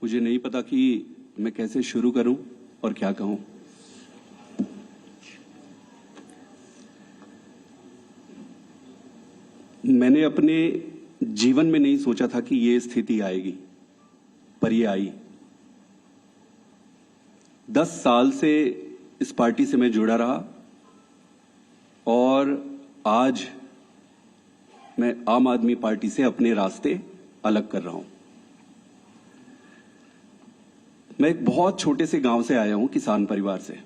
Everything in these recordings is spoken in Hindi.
मुझे नहीं पता कि मैं कैसे शुरू करूं और क्या कहूं। मैंने अपने जीवन में नहीं सोचा था कि ये स्थिति आएगी, पर ये आई। 10 साल से इस पार्टी से मैं जुड़ा रहा और आज मैं आम आदमी पार्टी से अपने रास्ते अलग कर रहा हूं। मैं एक बहुत छोटे से गांव से आया हूं, किसान परिवार से।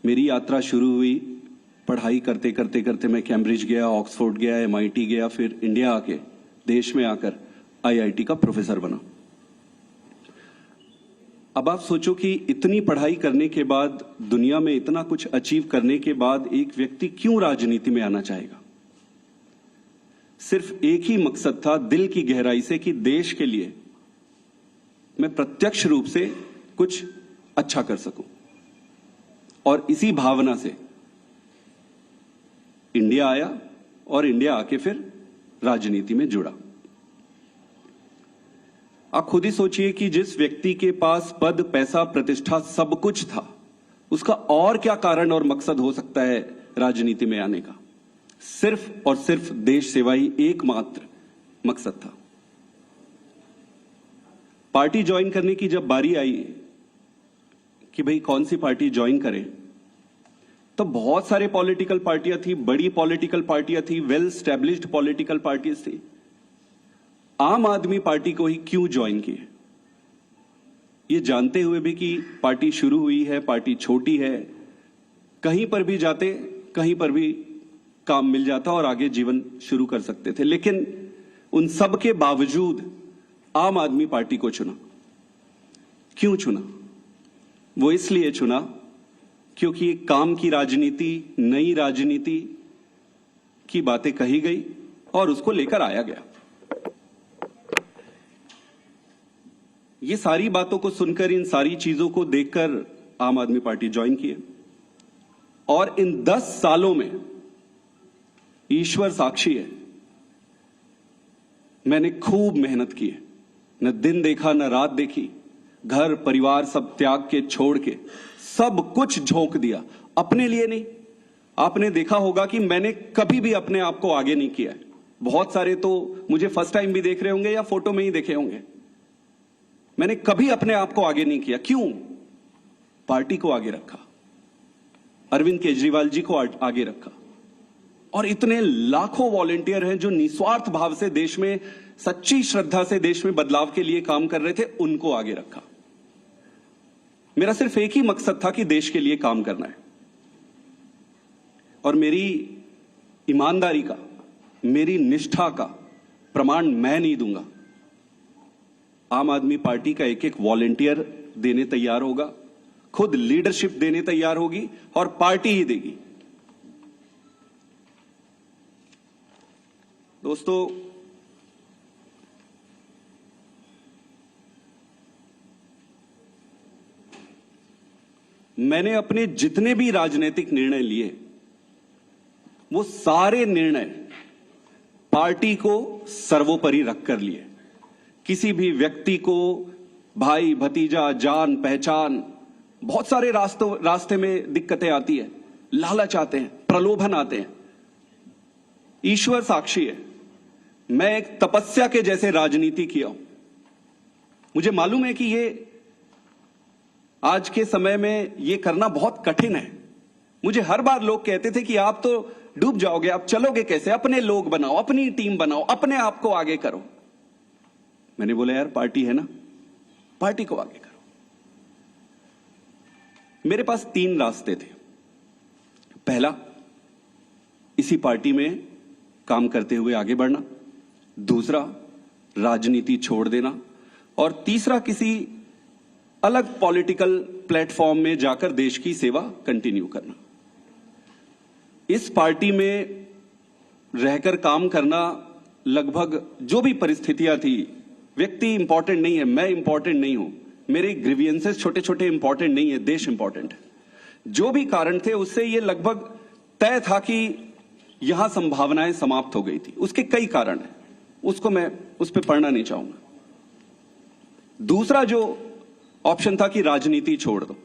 मेरी यात्रा शुरू हुई पढ़ाई करते करते करते। मैं कैम्ब्रिज गया, ऑक्सफोर्ड गया, MIT गया, फिर इंडिया आके देश में आकर IIT का प्रोफेसर बना। अब आप सोचो कि इतनी पढ़ाई करने के बाद, दुनिया में इतना कुछ अचीव करने के बाद एक व्यक्ति क्यों राजनीति में आना चाहेगा? सिर्फ एक ही मकसद था दिल की गहराई से कि देश के लिए मैं प्रत्यक्ष रूप से कुछ अच्छा कर सकूं। और इसी भावना से इंडिया आया और इंडिया आके फिर राजनीति में जुड़ा। आप खुद ही सोचिए कि जिस व्यक्ति के पास पद, पैसा, प्रतिष्ठा सब कुछ था, उसका और क्या कारण और मकसद हो सकता है राजनीति में आने का? सिर्फ और सिर्फ देश सेवा ही एकमात्र मकसद था। पार्टी ज्वाइन करने की जब बारी आई कि भाई कौन सी पार्टी ज्वाइन करें, तो बहुत सारे पॉलिटिकल पार्टियां थी, बड़ी पॉलिटिकल पार्टियां थी, वेल स्टैब्लिश्ड पॉलिटिकल पार्टीज थी। आम आदमी पार्टी को ही क्यों ज्वाइन किए, ये जानते हुए भी कि पार्टी शुरू हुई है, पार्टी छोटी है, कहीं पर भी जाते, कहीं पर भी काम मिल जाता और आगे जीवन शुरू कर सकते थे। लेकिन उन सब के बावजूद आम आदमी पार्टी को चुना। क्यों चुना? वो इसलिए चुना क्योंकि एक काम की राजनीति, नई राजनीति की बातें कही गई और उसको लेकर आया गया। ये सारी बातों को सुनकर, इन सारी चीजों को देखकर आम आदमी पार्टी ज्वाइन किए। और इन 10 सालों में ईश्वर साक्षी है, मैंने खूब मेहनत की है। न दिन देखा न रात देखी, घर परिवार सब त्याग के, छोड़ के सब कुछ झोंक दिया। अपने लिए नहीं। आपने देखा होगा कि मैंने कभी भी अपने आप को आगे नहीं किया है। बहुत सारे तो मुझे फर्स्ट टाइम भी देख रहे होंगे या फोटो में ही देखे होंगे। मैंने कभी अपने आप को आगे नहीं किया। क्यों? पार्टी को आगे रखा, अरविंद केजरीवाल जी को आगे रखा। और इतने लाखों वॉलंटियर हैं जो निस्वार्थ भाव से देश में, सच्ची श्रद्धा से देश में बदलाव के लिए काम कर रहे थे, उनको आगे रखा। मेरा सिर्फ एक ही मकसद था कि देश के लिए काम करना है। और मेरी ईमानदारी का, मेरी निष्ठा का प्रमाण मैं नहीं दूंगा। आम आदमी पार्टी का एक एक वॉलंटियर देने तैयार होगा, खुद लीडरशिप देने तैयार होगी और पार्टी ही देगी। दोस्तों, मैंने अपने जितने भी राजनीतिक निर्णय लिए, वो सारे निर्णय पार्टी को सर्वोपरि रखकर लिए। किसी भी व्यक्ति को भाई, भतीजा, जान पहचान, बहुत सारे रास्ते में दिक्कतें आती है, लालच आते हैं, प्रलोभन आते हैं। ईश्वर साक्षी है, मैं एक तपस्या के जैसे राजनीति किया हूं। मुझे मालूम है कि ये आज के समय में ये करना बहुत कठिन है। मुझे हर बार लोग कहते थे कि आप तो डूब जाओगे, आप चलोगे कैसे? अपने लोग बनाओ, अपनी टीम बनाओ, अपने आप को आगे करो। मैंने बोला यार, पार्टी है ना, पार्टी को आगे करो। मेरे पास 3 रास्ते थे। पहला, इसी पार्टी में काम करते हुए आगे बढ़ना। दूसरा, राजनीति छोड़ देना। और तीसरा, किसी अलग पॉलिटिकल प्लेटफॉर्म में जाकर देश की सेवा कंटिन्यू करना। इस पार्टी में रहकर काम करना, लगभग जो भी परिस्थितियां थी, व्यक्ति इंपॉर्टेंट नहीं है, मैं इंपॉर्टेंट नहीं हूं, मेरे ग्रीवियंसेस छोटे छोटे इंपॉर्टेंट नहीं है, देश इंपॉर्टेंट है। जो भी कारण थे, उससे ये लगभग तय था कि यहां संभावनाएं समाप्त हो गई थी। उसके कई कारण हैं, उसको मैं उस पर पढ़ना नहीं चाहूंगा। दूसरा जो ऑप्शन था कि राजनीति छोड़ दो।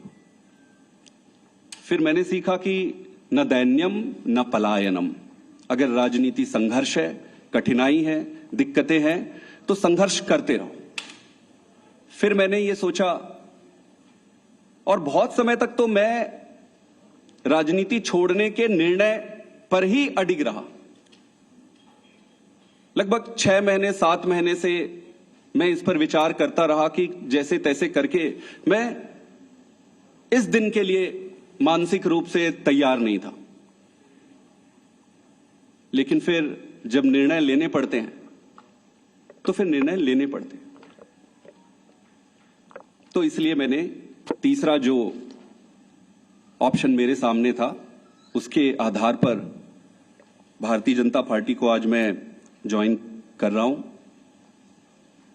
फिर मैंने सीखा कि न दैन्यम न पलायनम। अगर राजनीति संघर्ष है, कठिनाई है, दिक्कतें हैं, तो संघर्ष करते रहो। फिर मैंने ये सोचा, और बहुत समय तक तो मैं राजनीति छोड़ने के निर्णय पर ही अडिग रहा। लगभग 6 महीने 7 महीने से मैं इस पर विचार करता रहा कि जैसे तैसे करके मैं इस दिन के लिए मानसिक रूप से तैयार नहीं था। लेकिन फिर जब निर्णय लेने पड़ते हैं तो फिर निर्णय लेने पड़ते हैं। तो इसलिए मैंने तीसरा जो ऑप्शन मेरे सामने था, उसके आधार पर भारतीय जनता पार्टी को आज मैं ज्वाइन कर रहा हूं।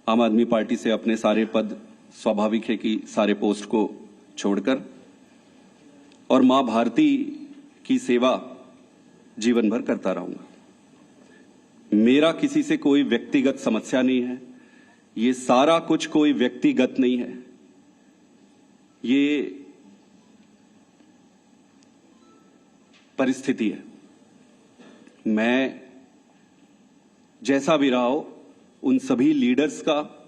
आम आदमी पार्टी से अपने सारे पद, स्वाभाविक है कि सारे पोस्ट को छोड़कर, और मां भारती की सेवा जीवन भर करता रहूंगा। मेरा किसी से कोई व्यक्तिगत समस्या नहीं है। ये सारा कुछ कोई व्यक्तिगत नहीं है। ये परिस्थिति है। मैं जैसा भी रहा हो, उन सभी लीडर्स का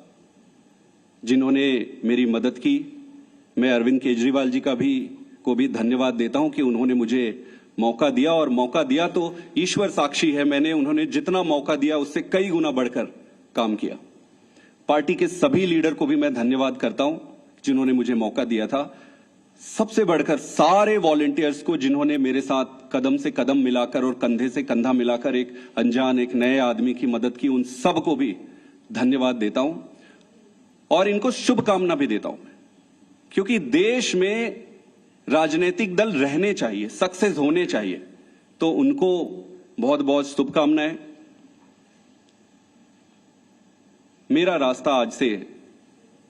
जिन्होंने मेरी मदद की, मैं अरविंद केजरीवाल जी को भी धन्यवाद देता हूं कि उन्होंने मुझे मौका दिया, और मौका दिया तो ईश्वर साक्षी है, मैंने उन्होंने जितना मौका दिया उससे कई गुना बढ़कर काम किया। पार्टी के सभी लीडर को भी मैं धन्यवाद करता हूं जिन्होंने मुझे मौका दिया था। सबसे बढ़कर सारे वॉलंटियर्स को जिन्होंने मेरे साथ कदम से कदम मिलाकर और कंधे से कंधा मिलाकर एक अनजान, एक नए आदमी की मदद की, उन सबको भी धन्यवाद देता हूं और इनको शुभकामना भी देता हूं। क्योंकि देश में राजनीतिक दल रहने चाहिए, सक्सेस होने चाहिए, तो उनको बहुत बहुत शुभकामनाएं। मेरा रास्ता आज से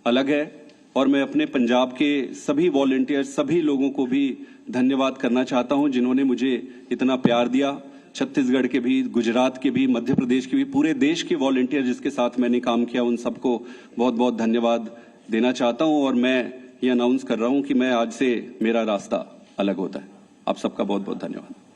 अलग है और मैं अपने पंजाब के सभी वॉलंटियर, सभी लोगों को भी धन्यवाद करना चाहता हूं जिन्होंने मुझे इतना प्यार दिया। छत्तीसगढ़ के भी, गुजरात के भी, मध्य प्रदेश के भी, पूरे देश के वॉलंटियर जिसके साथ मैंने काम किया, उन सबको बहुत बहुत धन्यवाद देना चाहता हूं। और मैं ये अनाउंस कर रहा हूं कि मैं आज से मेरा रास्ता अलग होता है। आप सबका बहुत बहुत धन्यवाद।